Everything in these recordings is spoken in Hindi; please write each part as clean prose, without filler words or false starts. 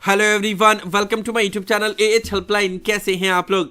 Hello everyone, welcome to my YouTube channel AH helpline. कैसे हैं आप लोग?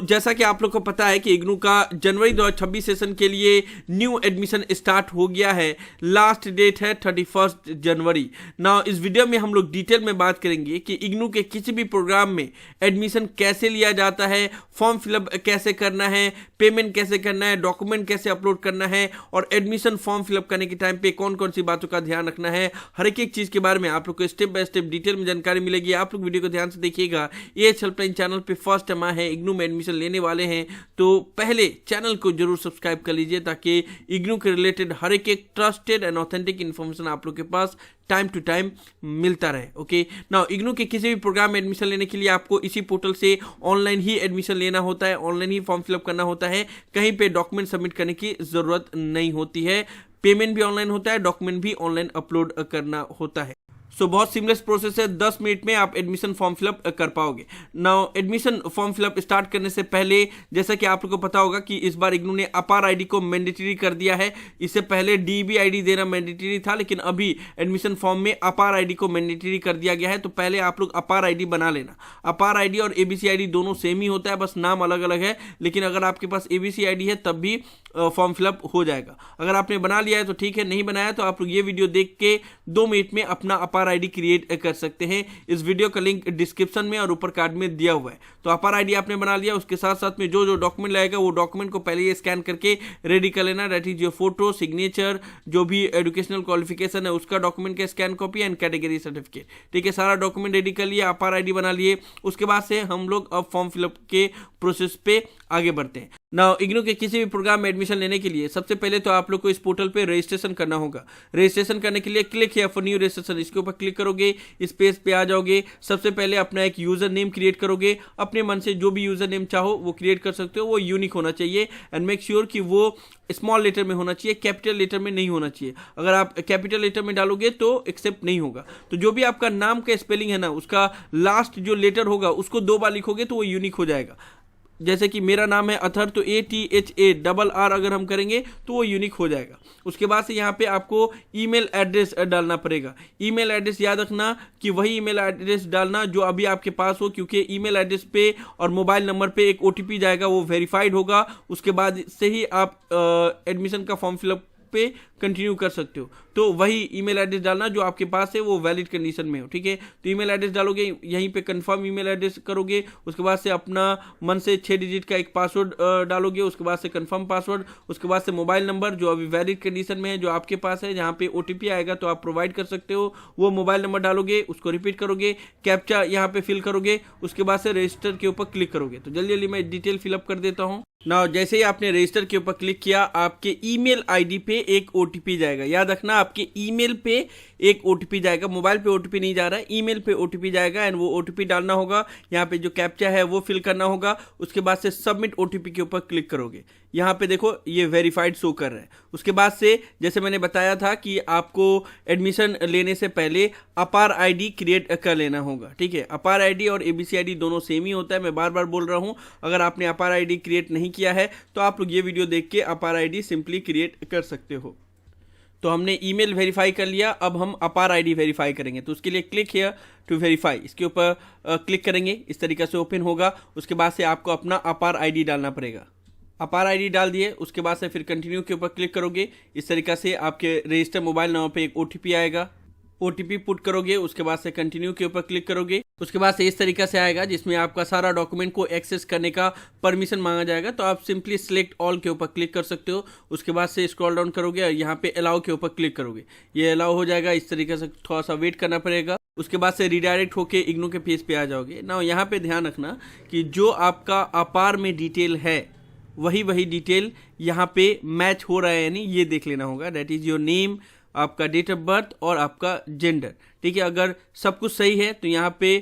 जैसा कि आप लोग को पता है कि इग्नू का जनवरी 2026 सेशन के लिए न्यू एडमिशन स्टार्ट हो गया है। लास्ट डेट है 31 जनवरी। नाउ इस वीडियो में हम लोग डिटेल में बात करेंगे कि इग्नू के किसी भी प्रोग्राम में एडमिशन कैसे लिया जाता है, फॉर्म फिलअप कैसे करना है, पेमेंट कैसे करना है, डॉक्यूमेंट कैसे अपलोड करना है और एडमिशन फॉर्म फिलअप करने के टाइम पे कौन कौन सी बातों का ध्यान रखना है। हर एक चीज़ के बारे में आप लोग को स्टेप बाय स्टेप डिटेल में जानकारी मिलेगी। आप लोग वीडियो को ध्यान से देखिएगा। एएच हेल्पलाइन चैनल पे फर्स्ट टाइम आए हैं, इग्नू में एडमिशन लेने वाले हैं तो पहले चैनल को जरूर सब्सक्राइब कर लीजिए ताकि इग्नू के रिलेटेड हर एक ट्रस्टेड एंड ऑथेंटिक इन्फॉर्मेशन आप लोग के पास टाइम टू टाइम मिलता रहे। ओके, नाउ इग्नू के किसी भी प्रोग्राम में एडमिशन लेने के लिए आपको इसी पोर्टल से ऑनलाइन ही एडमिशन लेना होता है, ऑनलाइन ही फॉर्म फिलअप करना होता है। कहीं पे डॉक्यूमेंट सबमिट करने की जरूरत नहीं होती है। पेमेंट भी ऑनलाइन होता है, डॉक्यूमेंट भी ऑनलाइन अपलोड करना होता है। बहुत सिमलेस प्रोसेस है। 10 मिनट में आप एडमिशन फॉर्म फिलअप कर पाओगे। Now admission form fill up start करने से पहले जैसा कि आप लोगों को पता होगा कि इस बार इग्नू ने अपार आईडी को मैंडेटरी कर दिया है। इससे पहले डीबी आईडी देना मैंडेटरी था, लेकिन अभी एडमिशन फॉर्म में अपार आईडी को मैंडेटरी कर दिया गया है। तो पहले आप लोग अपार आईडी बना लेना। अपार आईडी और एबीसी आईडी दोनों सेम ही होता है, बस नाम अलग अलग है। लेकिन अगर आपके पास एबीसी आईडी है तब भी फॉर्म फिलअप हो जाएगा। अगर आपने बना लिया है तो ठीक है, नहीं बनाया तो आप लोग ये वीडियो देख के 2 मिनट में अपना अपार आईडी क्रिएट कर सकते हैं। इस वीडियो का लिंक डिस्क्रिप्शन में और ऊपर कार्ड में दिया हुआ है। तो अपार आईडी आपने बना लिया, उसके साथ साथ में जो जो डॉक्यूमेंट लगेगा वो डॉक्यूमेंट को पहले ये स्कैन करके रेडी कर लेना। That is your photo, signature, जो भी एजुकेशनल क्वालिफिकेशन है उसका डॉक्यूमेंट का scan copy and category certificate. ठीक है, सारा डॉक्यूमेंट रेडी कर लिया, अपार आईडी बना लिए। उसके बाद से हम लोग अब फॉर्म फिलअप के प्रोसेस पे आगे बढ़ते हैं। नाउ इग्नू के किसी भी प्रोग्राम में एडमिशन लेने के लिए सबसे पहले तो आप लोग को इस पोर्टल पे रजिस्ट्रेशन करना होगा। रजिस्ट्रेशन करने के लिए click here for new registration, इसके ऊपर क्लिक करोगे, इस पेज पे आ जाओगे। सबसे पहले अपना एक यूजर नेम क्रिएट करोगे। अपने मन से जो भी यूजर नेम चाहो वो क्रिएट कर सकते हो। वो यूनिक होना चाहिए एंड मेक श्योर कि वो स्मॉल लेटर में होना चाहिए, कैपिटल लेटर में नहीं होना चाहिए। अगर आप कैपिटल लेटर में डालोगे तो एक्सेप्ट नहीं होगा। तो जो भी आपका नाम का स्पेलिंग है ना, उसका लास्ट जो लेटर होगा उसको 2 बार लिखोगे तो वो यूनिक हो जाएगा। जैसे कि मेरा नाम है अथर, तो ATHARR अगर हम करेंगे तो वो यूनिक हो जाएगा। उसके बाद से यहाँ पे आपको ईमेल एड्रेस डालना पड़ेगा। ईमेल एड्रेस याद रखना कि वही ईमेल एड्रेस डालना जो अभी आपके पास हो, क्योंकि ईमेल एड्रेस पे और मोबाइल नंबर पे एक OTP जाएगा, वो वेरीफाइड होगा। उसके बाद से ही आप एडमिशन का फॉर्म फिलअप पे कंटिन्यू कर सकते हो। तो वही ईमेल एड्रेस डालना जो आपके पास है, वो वैलिड कंडीशन में हो। ठीक है, तो ईमेल एड्रेस डालोगे, यहीं पे कंफर्म ईमेल एड्रेस करोगे। उसके बाद से अपना मन से 6 डिजिट का एक पासवर्ड डालोगे। उसके बाद से कंफर्म पासवर्ड। उसके बाद से मोबाइल नंबर जो अभी वैलिड कंडीशन में है, जो आपके पास है, जहाँ पे OTP आएगा तो आप प्रोवाइड कर सकते हो, वो मोबाइल नंबर डालोगे। उसको रिपीट करोगे, कैप्चा यहाँ पे फिल करोगे। उसके बाद से रजिस्टर के ऊपर क्लिक करोगे। तो जल्दी जल्दी मैं डिटेल फिलअप कर देता हूँ। नाउ जैसे ही आपने रजिस्टर के ऊपर क्लिक किया, आपके ईमेल आईडी पे एक OTP जाएगा। याद रखना, आपके ईमेल पे एक OTP जाएगा। मोबाइल पे OTP नहीं जा रहा है, ईमेल पे OTP जाएगा एंड वो OTP डालना होगा। यहाँ पे जो कैप्चा है वो फिल करना होगा। उसके बाद से सबमिट OTP के ऊपर क्लिक करोगे। यहाँ पे देखो ये वेरीफाइड शो कर रहा है। उसके बाद से जैसे मैंने बताया था कि आपको एडमिशन लेने से पहले अपार आईडी क्रिएट कर लेना होगा। ठीक है, अपार आईडी और एबीसी आईडी दोनों सेम ही होता है। मैं बार बार बोल रहा हूँ, अगर आपने अपार आईडी क्रिएट नहीं किया है तो आप लोग ये वीडियो देख के अपार आईडी सिंपली क्रिएट कर सकते हो। तो हमने ईमेल वेरीफाई कर लिया, अब हम अपार आईडी वेरीफाई करेंगे। तो उसके लिए क्लिक हियर टू वेरीफाई, इसके ऊपर क्लिक करेंगे, इस तरीके से ओपन होगा। उसके बाद से आपको अपना अपार आईडी डालना पड़ेगा। अपार आईडी डाल दिए, उसके बाद से फिर कंटिन्यू के ऊपर क्लिक करोगे। इस तरीके से आपके रजिस्टर मोबाइल नंबर पे एक OTP आएगा। OTP पुट करोगे, उसके बाद से कंटिन्यू के ऊपर क्लिक करोगे। उसके बाद से इस तरीके से आएगा जिसमें आपका सारा डॉक्यूमेंट को एक्सेस करने का परमिशन मांगा जाएगा। तो आप सिंपली सिलेक्ट ऑल के ऊपर क्लिक कर सकते हो। उसके बाद से स्क्रॉल डाउन करोगे और यहाँ पे अलाउ के ऊपर क्लिक करोगे। ये अलाउ हो जाएगा। इस तरीके से थोड़ा सा वेट करना पड़ेगा। उसके बाद से रिडायरेक्ट होके इग्नू के पेज पे आ जाओगे। ना यहाँ पे ध्यान रखना कि जो आपका अपार में डिटेल है वही डिटेल यहाँ पे मैच हो रहा है, यानी ये देख लेना होगा। दैट इज योर नेम, आपका डेट ऑफ बर्थ और आपका जेंडर। ठीक है, अगर सब कुछ सही है तो यहाँ पे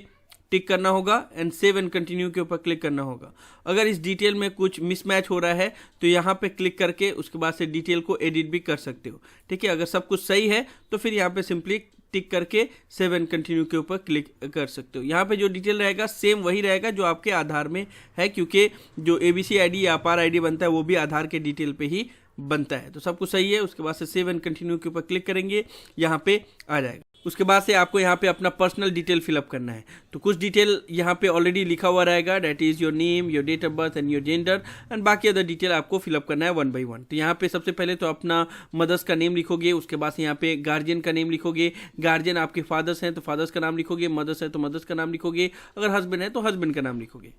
टिक करना होगा एंड सेव एंड कंटिन्यू के ऊपर क्लिक करना होगा। अगर इस डिटेल में कुछ मिसमैच हो रहा है तो यहाँ पे क्लिक करके उसके बाद से डिटेल को एडिट भी कर सकते हो। ठीक है, अगर सब कुछ सही है तो फिर यहाँ पे सिंपली टिक करके सेव एंड कंटिन्यू के ऊपर क्लिक कर सकते हो। यहाँ पे जो डिटेल रहेगा सेम वही रहेगा जो आपके आधार में है, क्योंकि जो एबीसी आईडी या अपार आईडी बनता है वो भी आधार के डिटेल पे ही बनता है। तो सब कुछ सही है। उसके बाद से सेव एंड कंटिन्यू के ऊपर क्लिक करेंगे, यहाँ पे आ जाएगा। उसके बाद से आपको यहाँ पे अपना पर्सनल डिटेल फिलअप करना है। तो कुछ डिटेल यहाँ पे ऑलरेडी लिखा हुआ रहेगा, that is your name, your date of birth and your gender, and बाकी अदर डिटेल आपको फिलअप करना है 1 by 1। तो यहाँ पे सबसे पहले तो अपना मदर्स का नेम लिखोगे, उसके बाद से यहाँ पे गार्जियन का नेम लिखोगे। गार्जियन आपके फादर्स हैं तो फादर्स का नाम लिखोगे, मदर्स है तो मदर्स का नाम लिखोगे, अगर हस्बैंड है तो हस्बैंड का नाम लिखोगे।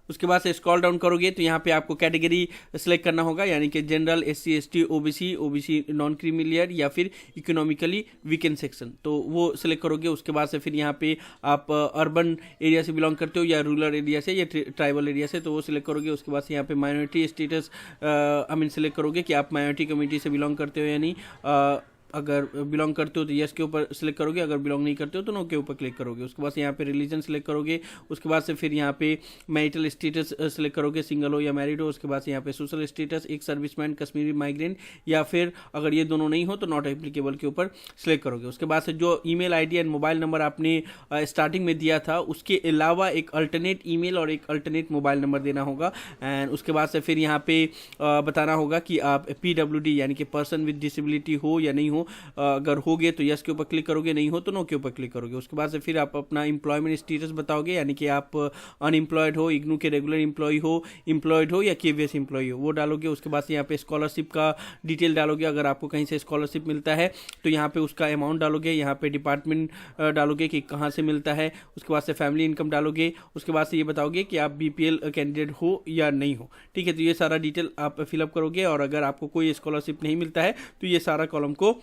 उसके बाद से स्क्रॉल डाउन करोगे तो यहाँ पे आपको कैटेगरी सेलेक्ट करना होगा, यानी कि general, SC ST OBC, OBC non creamy layer या फिर इकोनॉमिकली वीकेंड सेक्शन, तो वो सिलेक्ट करोगे। उसके बाद से फिर यहाँ पे आप अर्बन एरिया से बिलोंग करते हो या रूरल एरिया से या ट्राइबल एरिया से, तो वो सिलेक्ट करोगे। उसके बाद से यहाँ पे माइनॉरिटी स्टेटस सिलेक्ट करोगे कि आप माइनॉरिटी कम्युनिटी से बिलोंग करते हो या नहीं। अगर बिलोंग करते हो तो यस के ऊपर सिलेक्ट करोगे, अगर बिलोंग नहीं करते हो तो नो के ऊपर क्लिक करोगे। उसके बाद से यहाँ पे रिलीजन सिलेक्ट करोगे। उसके बाद से फिर यहाँ पे मैरिटल स्टेटस सिलेक्ट करोगे, सिंगल हो या मैरिड हो। उसके बाद से यहाँ पे सोशल स्टेटस, एक सर्विसमैन, कश्मीरी माइग्रेंट, या फिर अगर ये दोनों नहीं हो तो नॉट एप्लीकेबल के ऊपर सिलेक्ट करोगे। उसके बाद से जो email ID and mobile number आपने स्टार्टिंग में दिया था उसके अलावा एक अल्टरनेट ईमेल और एक अल्टरनेट मोबाइल नंबर देना होगा। एंड उसके बाद से फिर यहाँ पे बताना होगा कि आप PWD यानी कि पर्सन विद डिसेबिलिटी हो या नहीं हो। अगर होगे तो यस के ऊपर क्लिक करोगे, नहीं हो तो नो के ऊपर क्लिक करोगे। उसके बाद से फिर आप अपना एम्प्लॉयमेंट स्टेटस बताओगे, यानी कि आप अनएम्प्लॉयड हो, इग्नू के रेगुलर एम्प्लॉय हो, एम्प्लॉयड हो या KVS एम्प्लॉय हो, वो डालोगे। उसके बाद से यहाँ पे स्कॉलरशिप का डिटेल डालोगे, अगर आपको कहीं से स्कॉलरशिप मिलता है तो यहाँ पे उसका अमाउंट डालोगे, यहाँ पे डिपार्टमेंट डालोगे कि कहाँ से मिलता है। उसके बाद से फैमिली इनकम डालोगे। उसके बाद से ये बताओगे कि आप BPL कैंडिडेट हो या नहीं हो, ठीक है। तो ये सारा डिटेल आप फिलअप करोगे, और अगर आपको कोई स्कॉलरशिप नहीं मिलता है तो ये सारा कॉलम को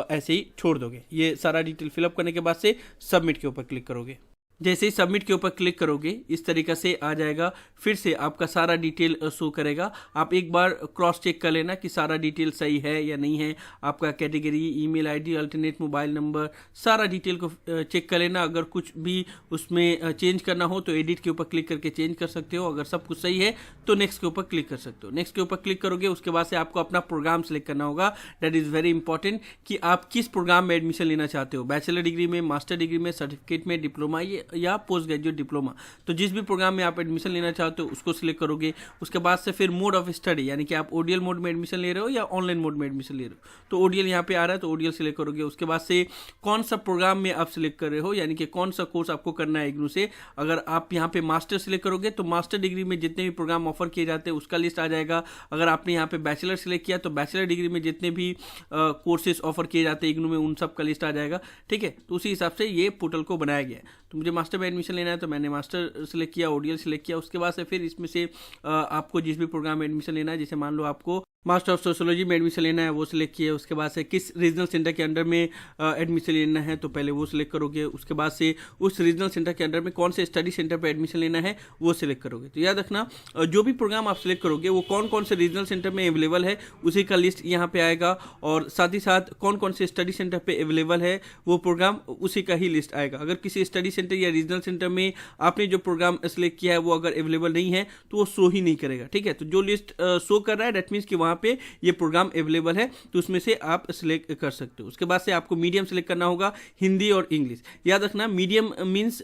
ऐसे ही छोड़ दोगे। ये सारा डिटेल फिलअप करने के बाद से सबमिट के ऊपर क्लिक करोगे। जैसे ही सबमिट के ऊपर क्लिक करोगे इस तरीका से आ जाएगा, फिर से आपका सारा डिटेल शो करेगा। आप एक बार क्रॉस चेक कर लेना कि सारा डिटेल सही है या नहीं है। आपका category, email ID, alternate mobile number, सारा डिटेल को चेक कर लेना। अगर कुछ भी उसमें चेंज करना हो तो एडिट के ऊपर क्लिक करके चेंज कर सकते हो। अगर सब कुछ सही है तो नेक्स्ट के ऊपर क्लिक कर सकते हो। नेक्स्ट के ऊपर क्लिक करोगे, उसके बाद से आपको अपना प्रोग्राम सेलेक्ट करना होगा। दैट इज़ वेरी इंपॉर्टेंट कि आप किस प्रोग्राम में एडमिशन लेना चाहते हो, बैचलर डिग्री में, मास्टर डिग्री में, सर्टिफिकेट में, डिप्लोमा या पोस्ट ग्रेजुएट डिप्लोमा। तो जिस भी प्रोग्राम में आप एडमिशन लेना चाहते हो उसको सिलेक्ट करोगे। उसके बाद से फिर मोड ऑफ स्टडी, यानी कि आप ODL मोड में एडमिशन ले रहे हो या ऑनलाइन मोड में एडमिशन ले रहे हो, तो ODL यहाँ पे आ रहा है तो ODL सिलेक्ट करोगे। उसके बाद से कौन सा प्रोग्राम में आप सिलेक्ट कर रहे हो, यानी कि कौन सा कोर्स आपको करना है इग्नू से। अगर आप यहाँ पे मास्टर सिलेक्ट करोगे तो मास्टर डिग्री में जितने भी प्रोग्राम ऑफर किए जाते हैं उसका लिस्ट आ जाएगा। अगर आपने यहाँ पे बैचलर सिलेक्ट किया तो बैचलर डिग्री में जितने भी कोर्सेज ऑफर किए जाते हैं इग्नू में उन सब का लिस्ट आ जाएगा, ठीक है। तो उसी हिसाब से ये पोर्टल को बनाया गया है। तो मुझे मास्टर में एडमिशन लेना है तो मैंने मास्टर सेलेक्ट किया, ODL सेलेक्ट किया। उसके बाद से फिर इसमें से आपको जिस भी प्रोग्राम में एडमिशन लेना है, जैसे मान लो आपको मास्टर ऑफ सोशियोलॉजी में एडमिशन लेना है वो सिलेक्ट किया। उसके बाद से किस रीजनल सेंटर के अंडर में एडमिशन लेना है तो पहले वो सिलेक्ट करोगे। उसके बाद से उस रीजनल सेंटर के अंडर में कौन से स्टडी सेंटर पर एडमिशन लेना है वो सिलेक्ट करोगे। तो याद रखना जो भी प्रोग्राम आप सिलेक्ट करोगे वो कौन कौन से रीजनल सेंटर में अवेलेबल है उसी का लिस्ट यहाँ पे आएगा, और साथ ही साथ कौन कौन से स्टडी सेंटर पे अवेलेबल है वो प्रोग्राम उसी का ही लिस्ट आएगा। अगर किसी स्टडी सेंटर या रीजनल सेंटर में आपने जो प्रोग्राम सिलेक्ट किया है वो अगर अवेलेबल नहीं है तो वो शो ही नहीं करेगा, ठीक है। तो जो लिस्ट शो कर रहा है दैट मीन्स कि वहाँ पे ये प्रोग्राम अवेलेबल है, तो उसमें से आप सिलेक्ट कर सकते हो। उसके बाद से आपको मीडियम सिलेक्ट करना होगा, हिंदी और इंग्लिश। याद रखना मीडियम मीन्स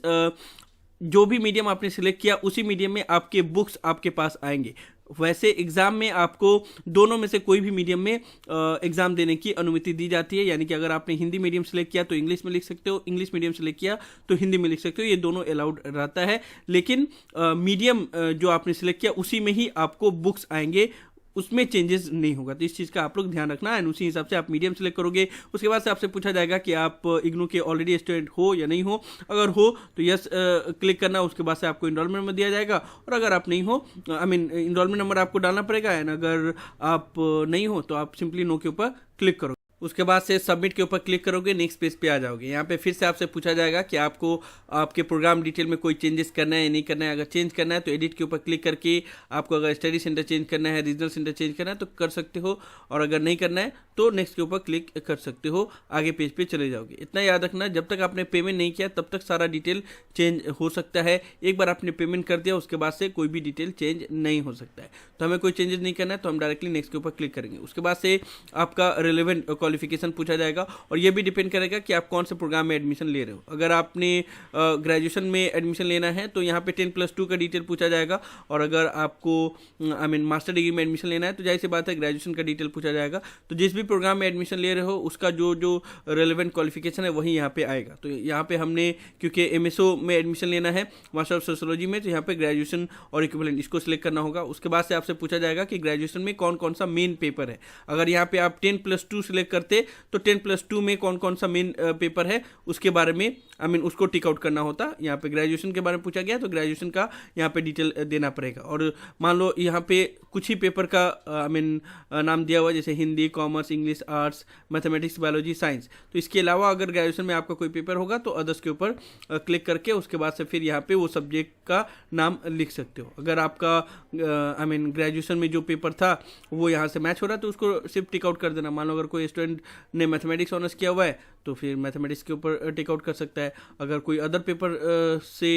जो भी मीडियम आपने सिलेक्ट किया उसी मीडियम में आपके बुक्स आपके पास आएंगे। वैसे एग्ज़ाम में आपको दोनों में से कोई भी मीडियम में एग्ज़ाम देने की अनुमति दी जाती है, यानी कि अगर आपने हिंदी मीडियम सेलेक्ट किया तो इंग्लिश में लिख सकते हो, इंग्लिश मीडियम सेलेक्ट किया तो हिंदी में लिख सकते हो, ये दोनों अलाउड रहता है। लेकिन मीडियम जो आपने सेलेक्ट किया उसी में ही आपको बुक्स आएंगे, उसमें चेंजेस नहीं होगा। तो इस चीज़ का आप लोग ध्यान रखना है, उसी हिसाब से आप मीडियम सेलेक्ट करोगे। उसके बाद से आपसे पूछा जाएगा कि आप इग्नू के ऑलरेडी स्टूडेंट हो या नहीं हो। अगर हो तो यस क्लिक करना, उसके बाद से आपको इनरोलमेंट नंबर दिया जाएगा, और अगर आप नहीं हो इनरोलमेंट नंबर आपको डालना पड़ेगा। एंड अगर आप नहीं हो तो आप सिंपली नो के ऊपर क्लिक करोगे। उसके बाद से सबमिट के ऊपर क्लिक करोगे, नेक्स्ट पेज पे आ जाओगे। यहाँ पे फिर से आपसे पूछा जाएगा कि आपको आपके प्रोग्राम डिटेल में कोई चेंजेस करना है या नहीं करना है। अगर चेंज करना है तो एडिट के ऊपर क्लिक करके आपको अगर स्टडी सेंटर चेंज करना है, रीजनल सेंटर चेंज करना है तो कर सकते हो, और अगर नहीं करना है तो नेक्स्ट के ऊपर क्लिक कर सकते हो, आगे पेज पे चले जाओगे। इतना याद रखना, जब तक आपने पेमेंट नहीं किया तब तक सारा डिटेल चेंज हो सकता है। एक बार आपने पेमेंट कर दिया उसके बाद से कोई भी डिटेल चेंज नहीं हो सकता है। तो हमें कोई चेंजेस नहीं करना है तो हम डायरेक्टली नेक्स्ट के ऊपर क्लिक करेंगे। उसके बाद से आपका रिलेवेंट क्वालिफिकेशन पूछा जाएगा, और ये भी डिपेंड करेगा कि आप कौन से प्रोग्राम में एडमिशन ले रहे हो। अगर आपने ग्रेजुएशन में एडमिशन लेना है तो यहाँ पे 10+2 का डिटेल पूछा जाएगा, और अगर आपको मास्टर डिग्री में एडमिशन लेना है तो जाहिर सी बात है ग्रेजुएशन का डिटेल पूछा जाएगा। तो जिस भी प्रोग्राम में एडमिशन ले रहे हो उसका जो जो रेलेवेंट क्वालिफिकेशन है वही यहाँ पे आएगा। तो यहाँ पे हमने क्योंकि एमएसओ में एडमिशन लेना है मास्टर ऑफ सोशियोलॉजी में, तो यहाँ पे ग्रेजुएशन और इक्विवेलेंट इसको सिलेक्ट करना होगा। उसके बाद से आपसे पूछा जाएगा कि ग्रेजुएशन में कौन कौन सा मेन पेपर है। अगर यहाँ पे आप 10+2 सिलेक्ट करते तो 10+2 में कौन कौन सा मेन पेपर है उसके बारे में उसको टिक आउट करना होता। यहाँ पे ग्रेजुएशन के बारे में पूछा गया तो ग्रेजुएशन का यहाँ पे डिटेल देना पड़ेगा। और मान लो यहाँ पे कुछ ही पेपर का नाम दिया हुआ है, जैसे Hindi, commerce, English, arts, mathematics, biology, science. तो इसके अलावा अगर ग्रेजुएशन में आपका कोई पेपर होगा तो अदर्स के ऊपर क्लिक करके उसके बाद से फिर यहाँ पे वो सब्जेक्ट का नाम लिख सकते हो। अगर आपका ग्रेजुएशन में जो पेपर था वो यहाँ से मैच हो रहा है तो उसको सिर्फ टिक आउट कर देना। मान लो अगर कोई स्टूडेंट ने मैथमेटिक्स ऑनर्स किया हुआ है तो फिर मैथमेटिक्स के ऊपर टिक आउट कर सकता है। अगर कोई अदर पेपर से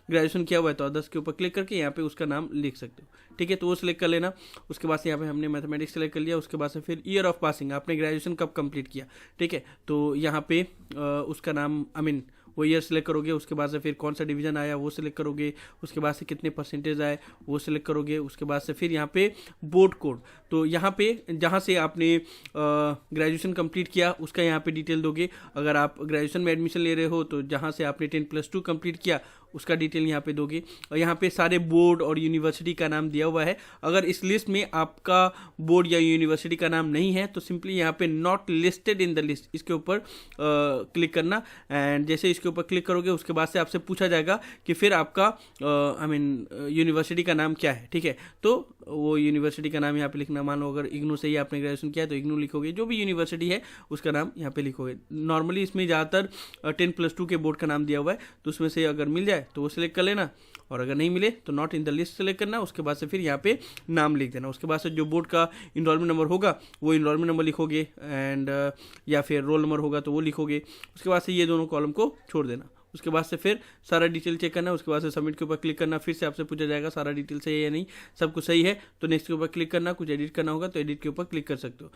ग्रेजुएशन किया हुआ है तो अदर्स के ऊपर क्लिक करके यहाँ पे उसका नाम लिख सकते हो। ठीक है, तो वो सिलेक्ट कर लेना। उसके बाद से यहाँ पे हमने मैथमेटिक्स सेलेक्ट कर लिया। उसके बाद से फिर ईयर ऑफ पासिंग, आपने ग्रेजुएशन कब कंप्लीट किया, ठीक है, तो यहाँ पे उसका नाम वो ईयर सेलेक्ट करोगे। उसके बाद से फिर कौन सा डिवीजन आया वो सिलेक्ट करोगे। उसके बाद से कितने परसेंटेज आए वो सिलेक्ट करोगे। उसके बाद से फिर यहाँ पे बोर्ड कोड, तो यहाँ पे जहाँ से आपने ग्रेजुएशन कंप्लीट किया उसका यहाँ पे डिटेल दोगे। अगर आप ग्रेजुएशन में एडमिशन ले रहे हो तो जहाँ से आपने 10+2 कंप्लीट किया उसका डिटेल यहाँ पे दोगे। और यहाँ पे सारे बोर्ड और यूनिवर्सिटी का नाम दिया हुआ है। अगर इस लिस्ट में आपका बोर्ड या यूनिवर्सिटी का नाम नहीं है तो सिंपली यहाँ पे not listed in the list इसके ऊपर क्लिक करना। एंड जैसे इसके ऊपर क्लिक करोगे उसके बाद से आपसे पूछा जाएगा कि फिर आपका यूनिवर्सिटी का नाम क्या है। ठीक है, तो वो यूनिवर्सिटी का नाम यहाँ पे लिखना। मान लो अगर इग्नू से ही आपने ग्रेजुएशन किया है तो इग्नू लिखोगे, जो भी यूनिवर्सिटी है उसका नाम यहाँ पे लिखोगे। नॉर्मली इसमें ज़्यादातर 10+2 के बोर्ड का नाम दिया हुआ है तो उसमें से अगर मिल जाए तो वो सिलेक्ट कर लेना, और अगर नहीं मिले तो not in the list select करना। उसके बाद से फिर यहाँ पे नाम लिख देना। उसके बाद से जो बोर्ड का इनरोलमेंट नंबर होगा वो इनरोलमेंट नंबर लिखोगे, एंड या फिर रोल नंबर होगा तो वो लिखोगे। उसके बाद से ये दोनों कॉलम को छोड़ देना। उसके बाद से फिर सारा डिटेल चेक करना। उसके बाद से सबमिट के ऊपर क्लिक करना। फिर से आपसे पूछा जाएगा सारा डिटेल सही है या नहीं, सब कुछ सही है तो नेक्स्ट के ऊपर क्लिक करना। कुछ एडिट करना होगा तो एडिट के ऊपर क्लिक कर सकते हो।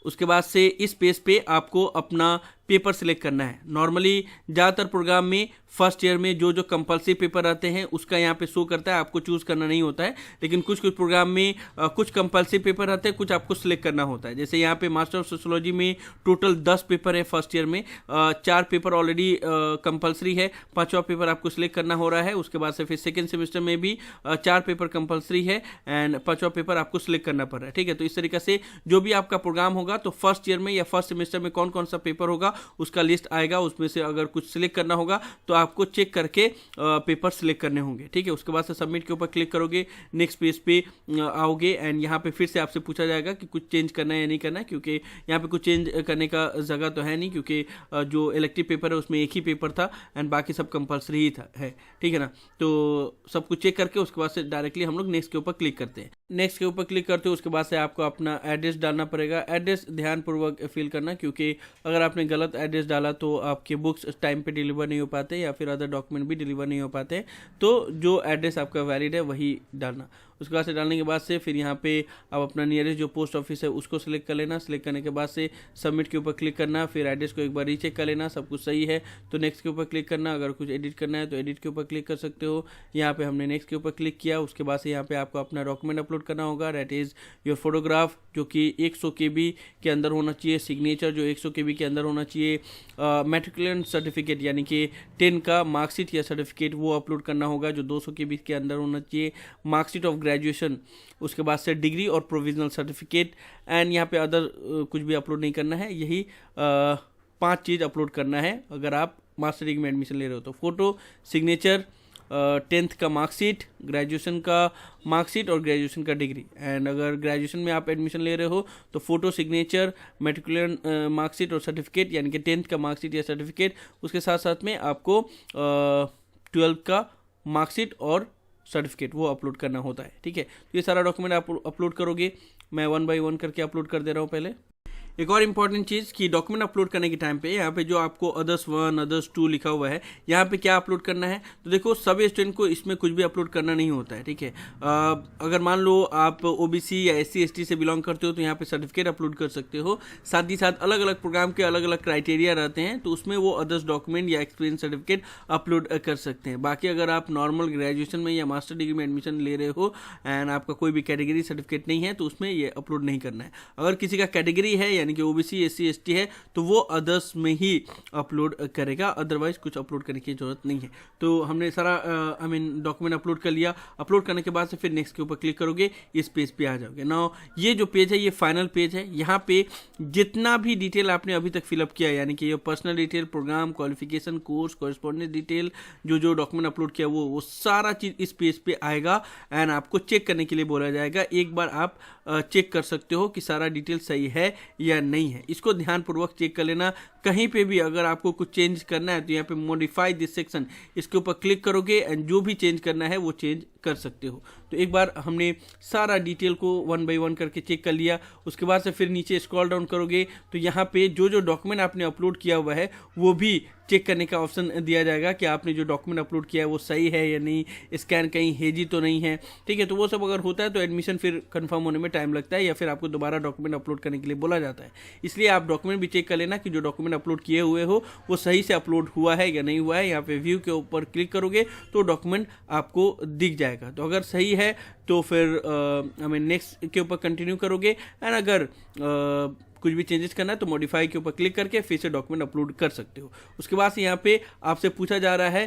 उसके बाद से इस पेज पे आपको अपना पेपर सिलेक्ट करना है। नॉर्मली ज़्यादातर प्रोग्राम में फर्स्ट ईयर में जो जो कंपलसरी पेपर आते हैं उसका यहाँ पे शो करता है, आपको चूज़ करना नहीं होता है। लेकिन कुछ कुछ प्रोग्राम में कुछ कंपलसरी पेपर आते हैं, कुछ आपको सिलेक्ट करना होता है। जैसे यहाँ पे मास्टर ऑफ सोशियोलॉजी में टोटल 10 पेपर है फर्स्ट ईयर में, 4 पेपर ऑलरेडी कंपलसरी है, 5वां पेपर आपको सिलेक्ट करना हो रहा है। उसके बाद से फिर सेकेंड सेमेस्टर में भी 4 पेपर कंपलसरी है एंड 5वां पेपर आपको सिलेक्ट करना पड़ रहा है। ठीक है, तो इस तरीके से जो भी आपका प्रोग्राम होगा तो फर्स्ट ईयर में या फर्स्ट सेमेस्टर में कौन कौन सा पेपर होगा उसका लिस्ट आएगा। उसमें से अगर कुछ सिलेक्ट करना होगा तो आपको चेक करके पेपर सिलेक्ट करने होंगे। ठीक है, उसके बाद से सबमिट के ऊपर क्लिक करोगे, नेक्स्ट पेज पे आओगे एंड यहाँ पे फिर से आपसे पूछा जाएगा कि कुछ चेंज करना है या नहीं करना है, क्योंकि यहाँ पे कुछ चेंज करने का जगह तो है नहीं, क्योंकि जो इलेक्टिव पेपर है उसमें एक ही पेपर था एंड बाकी सब कंपल्सरी ही था है। ठीक है ना, तो सब कुछ चेक करके उसके बाद से डायरेक्टली हम लोग नेक्स्ट के ऊपर क्लिक करते हैं। नेक्स्ट के ऊपर क्लिक करते हो उसके बाद से आपको अपना एड्रेस डालना पड़ेगा। एड्रेस ध्यानपूर्वक फिल करना, क्योंकि अगर आपने गलत एड्रेस डाला तो आपके बुक्स टाइम पे डिलीवर नहीं हो पाते या फिर अदर डॉक्यूमेंट भी डिलीवर नहीं हो पाते। तो जो एड्रेस आपका वैलिड है वही डालना। उसके बाद से डालने के बाद से फिर यहाँ पे आप अपना नियरेस्ट जो पोस्ट ऑफिस है उसको सिलेक्ट कर लेना। सिलेक्ट करने के बाद से सबमिट के ऊपर क्लिक करना। फिर एड्रेस को एक बार रीचेक कर लेना, सब कुछ सही है तो नेक्स्ट के ऊपर क्लिक करना। अगर कुछ एडिट करना है तो एडिट के ऊपर क्लिक कर सकते हो। यहाँ पे हमने नेक्स्ट के ऊपर क्लिक किया। उसके बाद से यहाँ पे आपको अपना डॉक्यूमेंट अपलोड करना होगा, दैट इज़ योर फोटोग्राफ, जो कि 100 KB के अंदर होना चाहिए। सिग्नेचर जो 100 KB के अंदर होना चाहिए। मैट्रिकुलेशन सर्टिफिकेट यानी कि 10 का मार्कशीट या सर्टिफिकेट वो अपलोड करना होगा जो 200 KB के अंदर होना चाहिए। मार्कशीट ऑफ ग्रेजुएशन, उसके बाद से डिग्री और प्रोविजनल सर्टिफिकेट एंड यहाँ पे अदर कुछ भी अपलोड नहीं करना है। यही 5 चीज़ अपलोड करना है अगर आप मास्टर डिग्री में एडमिशन ले रहे हो तो। फोटो, सिग्नेचर, 10th का मार्कशीट, ग्रेजुएशन का मार्कशीट और ग्रेजुएशन का डिग्री। एंड अगर ग्रेजुएशन में आप एडमिशन ले रहे हो तो फोटो, सिग्नेचर, मैट्रिकुलेशन मार्कशीट और सर्टिफिकेट यानी कि 10th का मार्कशीट या सर्टिफिकेट। उसके साथ साथ में आपको 12th का मार्कशीट और सर्टिफिकेट वो अपलोड करना होता है। ठीक है, तो ये सारा डॉक्यूमेंट आप अपलोड करोगे। मैं 1 by 1 करके अपलोड कर दे रहा हूँ पहले। एक और इम्पॉर्टेंट चीज़ कि डॉक्यूमेंट अपलोड करने के टाइम पे यहाँ पे जो आपको अदर्स 1 अदर्स 2 लिखा हुआ है, यहाँ पे क्या अपलोड करना है। तो देखो सब स्टूडेंट को इसमें कुछ भी अपलोड करना नहीं होता है, ठीक है। अगर मान लो आप ओबीसी या SC ST से बिलोंग करते हो तो यहाँ पे सर्टिफिकेट अपलोड कर सकते हो। साथ ही साथ अलग अलग प्रोग्राम के अलग अलग क्राइटेरिया रहते हैं, तो उसमें वो अदर्स डॉक्यूमेंट या एक्सपीरियंस सर्टिफिकेट अपलोड कर सकते हैं। बाकी अगर आप नॉर्मल ग्रेजुएशन में या मास्टर डिग्री में एडमिशन ले रहे हो एंड आपका कोई भी कैटेगरी सर्टिफिकेट नहीं है तो उसमें ये अपलोड नहीं करना है। अगर किसी का कैटेगरी है यानी कि ओबीसी SC ST है तो वो अदर्स में ही अपलोड करेगा, अदरवाइज कुछ अपलोड करने की जरूरत नहीं है। तो हमने सारा डॉक्यूमेंट अपलोड कर लिया। अपलोड करने के बाद से फिर नेक्स्ट के ऊपर क्लिक करोगे, इस पेज पे आ जाओगे। नाउ ये जो पेज है ये फाइनल पेज है। यहाँ पे जितना भी डिटेल आपने अभी तक फिलअप किया यानी कि ये personal detail, programme, qualification, course, correspondence detail, जो डॉक्यूमेंट अपलोड किया वो सारा चीज इस पेज पे आएगा एंड आपको चेक करने के लिए बोला जाएगा। एक बार आप चेक कर सकते हो कि सारा डिटेल सही है या नहीं है। इसको ध्यानपूर्वक चेक कर लेना। कहीं पे भी अगर आपको कुछ चेंज करना है तो यहाँ पे मॉडिफाई दिस सेक्शन, इसके ऊपर क्लिक करोगे एंड जो भी चेंज करना है वो चेंज कर सकते हो। तो एक बार हमने सारा डिटेल को 1 बाय 1 करके चेक कर लिया। उसके बाद से फिर नीचे स्क्रॉल डाउन करोगे तो यहाँ पे जो डॉक्यूमेंट आपने अपलोड किया हुआ है वो भी चेक करने का ऑप्शन दिया जाएगा कि आपने जो डॉक्यूमेंट अपलोड किया है वो सही है या नहीं, स्कैन कहीं हेजी तो नहीं है, ठीक है। तो वो सब अगर होता है तो एडमिशन फिर कंफर्म होने में टाइम लगता है या फिर आपको दोबारा डॉक्यूमेंट अपलोड करने के लिए बोला जाता है। इसलिए आप डॉक्यूमेंट भी चेक कर लेना कि जो डॉक्यूमेंट अपलोड किए हुए हो वो सही से अपलोड हुआ है या नहीं हुआ है। यहाँ पे व्यू के ऊपर क्लिक करोगे तो डॉक्यूमेंट आपको दिख जाएगा। तो अगर सही है तो फिर नेक्स्ट के ऊपर कंटिन्यू करोगे एंड अगर कुछ भी चेंजेस करना है तो मॉडिफाई के ऊपर क्लिक करके फिर से डॉक्यूमेंट अपलोड कर सकते हो। उसके बाद से यहाँ पे आपसे पूछा जा रहा है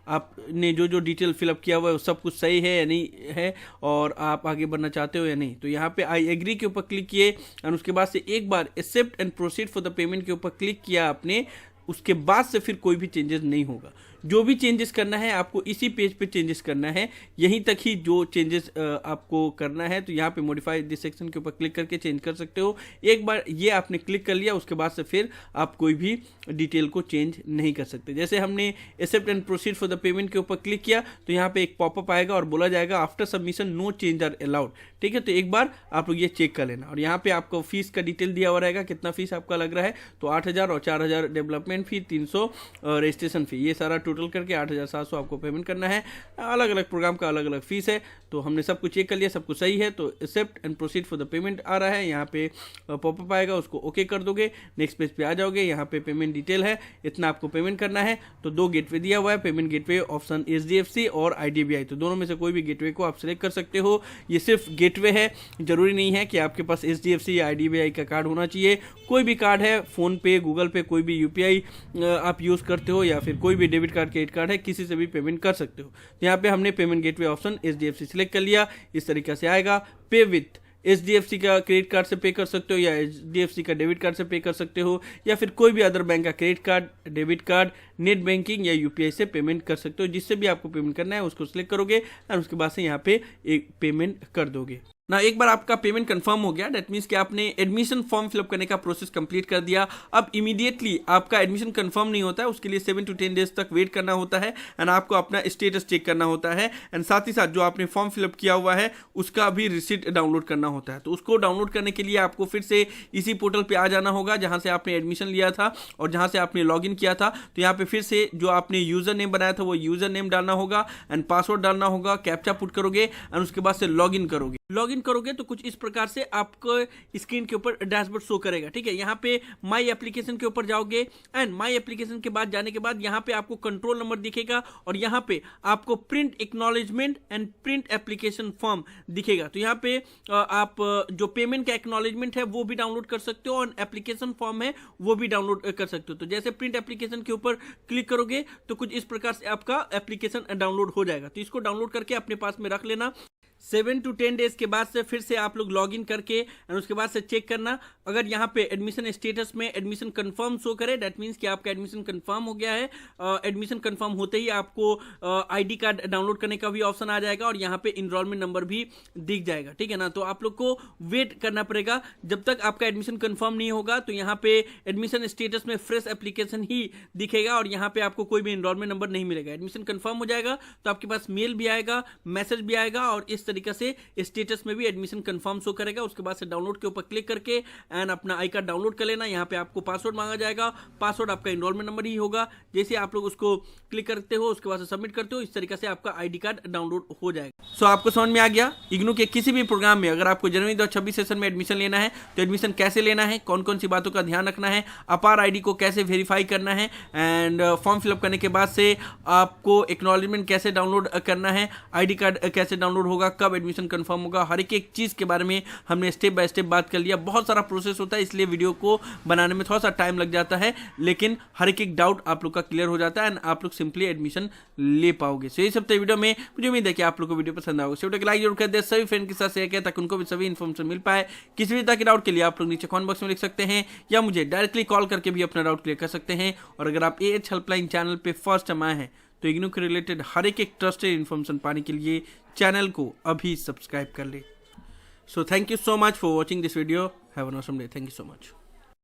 आपने जो डिटेल फिलअप किया हुआ है वो सब कुछ सही है या नहीं है और आप आगे बढ़ना चाहते हो या नहीं। तो यहाँ पे आई एग्री के ऊपर क्लिक किए और उसके बाद से एक बार accept and proceed for the payment के ऊपर क्लिक किया आपने, उसके बाद से फिर कोई भी चेंजेस नहीं होगा। जो भी चेंजेस करना है आपको इसी पेज पे चेंजेस करना है, यहीं तक ही जो चेंजेस आपको करना है। तो यहाँ पे मॉडिफाई दिस सेक्शन के ऊपर क्लिक करके चेंज कर सकते हो। एक बार ये आपने क्लिक कर लिया उसके बाद से फिर आप कोई भी डिटेल को चेंज नहीं कर सकते। जैसे हमने accept and proceed for the payment के ऊपर क्लिक किया तो यहाँ पे एक पॉपअप आएगा और बोला जाएगा after submission no change are allowed, ठीक है। तो एक बार आप लोग ये चेक कर लेना। और यहाँ पे आपको फीस का डिटेल दिया हुआ रहेगा, कितना फीस आपका लग रहा है। तो 8,000 और 4,000 डेवलपमेंट फी, 300 रजिस्ट्रेशन फी, ये सारा टोटल करके 8,700 आपको पेमेंट करना है। अलग अलग प्रोग्राम का अलग अलग फीस है। तो हमने सब कुछ चेक कर लिया, सब कुछ सही है। तो accept and proceed for the payment आ रहा है, यहाँ पे पॉपअप आएगा, उसको ओके कर दोगे, नेक्स्ट पेज पे आ जाओगे। यहाँ पे पेमेंट डिटेल है, इतना आपको पेमेंट करना है। तो 2 गेटवे दिया हुआ है, पेमेंट गेटवे ऑप्शन HDFC और IDBI। तो दोनों में से कोई भी गेटवे को आप सिलेक्ट कर सकते हो। ये सिर्फ गेटवे है, जरूरी नहीं है कि आपके पास HDFC या IDBI का कार्ड होना चाहिए। कोई भी कार्ड है, फोन पे, गूगल पे, कोई भी UPI आप यूज़ करते हो या फिर कोई भी डेबिट कार्ड, क्रेडिट कार्ड है, किसी से भी पेमेंट कर सकते हो। तो यहाँ पे हमने payment gateway option HDFC select कर लिया। इस तरीके से आएगा। पे विथ HDFC का क्रेडिट कार्ड से पे कर सकते हो या HDFC का डेबिट कार्ड से पे कर सकते हो या फिर कोई भी अदर बैंक का credit card, debit card, net banking या UPI से पेमेंट कर सकते हो। जिससे भी आपको पेमेंट करना है उसको सिलेक्ट करोगे और उसके बाद से यहाँ पे एक पेमेंट कर दोगे ना। एक बार आपका पेमेंट कंफर्म हो गया, दैट मीन्स कि आपने एडमिशन फॉर्म फिलअप करने का प्रोसेस कंप्लीट कर दिया। अब इमीडिएटली आपका एडमिशन कंफर्म नहीं होता है, उसके लिए 7 to 10 डेज तक वेट करना होता है एंड आपको अपना स्टेटस चेक करना होता है एंड साथ ही साथ जो आपने फॉर्म फिलअप किया हुआ है उसका भी रिसीट डाउनलोड करना होता है। तो उसको डाउनलोड करने के लिए आपको फिर से इसी पोर्टल पर आ जाना होगा जहाँ से आपने एडमिशन लिया था और जहाँ से आपने लॉग इन किया था। तो यहाँ पे फिर से जो आपने यूजर नेम बनाया था वो यूजर नेम डालना होगा एंड पासवर्ड डालना होगा, कैप्चा पुट करोगे एंड उसके बाद से लॉग इन करोगे तो कुछ इस प्रकार से आपको स्क्रीन के ऊपर डैशबोर्ड शो करेगा, ठीक है। यहाँ पे माई एप्लीकेशन के ऊपर जाओगे एंड माई एप्लीकेशन के बाद जाने के बाद यहाँ पे आपको कंट्रोल नंबर दिखेगा और यहाँ पे आपको print acknowledgement and print application form दिखेगा। तो यहाँ पे आप जो पेमेंट का एक्नॉलेजमेंट है वो भी डाउनलोड कर सकते हो और एप्लीकेशन फॉर्म है वो भी डाउनलोड कर सकते हो। तो जैसे प्रिंट एप्लीकेशन के ऊपर क्लिक करोगे तो कुछ इस प्रकार से आपका एप्लीकेशन डाउनलोड हो जाएगा। तो इसको डाउनलोड करके अपने पास में रख लेना। 7 to 10 डेज के बाद से फिर से आप लोग लॉग इन करके और उसके बाद से चेक करना। अगर यहाँ पे एडमिशन स्टेटस में एडमिशन कंफर्म शो करे, दैट मीन्स कि आपका एडमिशन कंफर्म हो गया है। एडमिशन कंफर्म होते ही आपको ID कार्ड डाउनलोड करने का भी ऑप्शन आ जाएगा और यहाँ पे इनरोलमेंट नंबर भी दिख जाएगा, ठीक है ना। तो आप लोग को वेट करना पड़ेगा जब तक आपका एडमिशन कंफर्म नहीं होगा। तो यहाँ पे एडमिशन स्टेटस में फ्रेश एप्लीकेशन ही दिखेगा और यहाँ पे आपको कोई भी इनरोलमेंट नंबर नहीं मिलेगा। एडमिशन कंफर्म हो जाएगा तो आपके पास मेल भी आएगा, मैसेज भी आएगा और इस तरीके से स्टेटस में भी एडमिशन कंफर्म शो करेगा। उसके बाद से डाउनलोड के ऊपर क्लिक करके एंड अपना आई कार्ड डाउनलोड कर लेना। यहाँ पे आपको पासवर्ड मांगा जाएगा, पासवर्ड आपका एनरोलमेंट नंबर ही होगा। जैसे आप लोग उसको क्लिक करते हो उसके बाद से सबमिट करते हो, इस तरीके से आपका आईडी कार्ड डाउनलोड हो जाएगा। सो आपको समझ में आ गया इग्नू के किसी भी प्रोग्राम में अगर आपको जनवरी 2026 सेशन में एडमिशन लेना है तो एडमिशन कैसे लेना है, कौन कौन सी बातों का ध्यान रखना है, अपार आईडी को कैसे वेरीफाई करना है एंड फॉर्म फिलअप करने के बाद से आपको एक्नॉलेजमेंट कैसे डाउनलोड करना है, आईडी कार्ड कैसे डाउनलोड होगा, कब एडमिशन कंफर्म होगा, हर एक चीज़ के बारे में हमने स्टेप बाय स्टेप बात कर लिया। बहुत सारा प्रोसेस होता है, इसलिए वीडियो को बनाने में थोड़ा सा टाइम लग जाता है, लेकिन हर एक डाउट आप लोग का क्लियर हो जाता है एंड आप लोग सिंपली एडमिशन ले पाओगे। सो ये सब वीडियो में मुझे उम्मीद है कि आप लोग को वीडियो पसंद आएगा। वीडियो को लाइक जरूर कर दे, सभी फ्रेंड के साथ शेयर करें ताकि उनको भी सभी इन्फॉर्मेशन मिल पाए। किसी भी तरह के डाउट के लिए आप लोग नीचे कमेंट बॉक्स में लिख सकते हैं या मुझे डायरेक्टली कॉल करके भी अपना डाउट क्लियर कर सकते हैं। और अगर आप AH हेल्पलाइन चैनल पे फर्स्ट टाइम आए हैं तो इग्नू के रिलेटेड हर एक ट्रस्टेड इन्फॉर्मेशन पाने के लिए चैनल को अभी सब्सक्राइब कर ले। So thank you so much for watching this video. Have an awesome day. Thank you so much.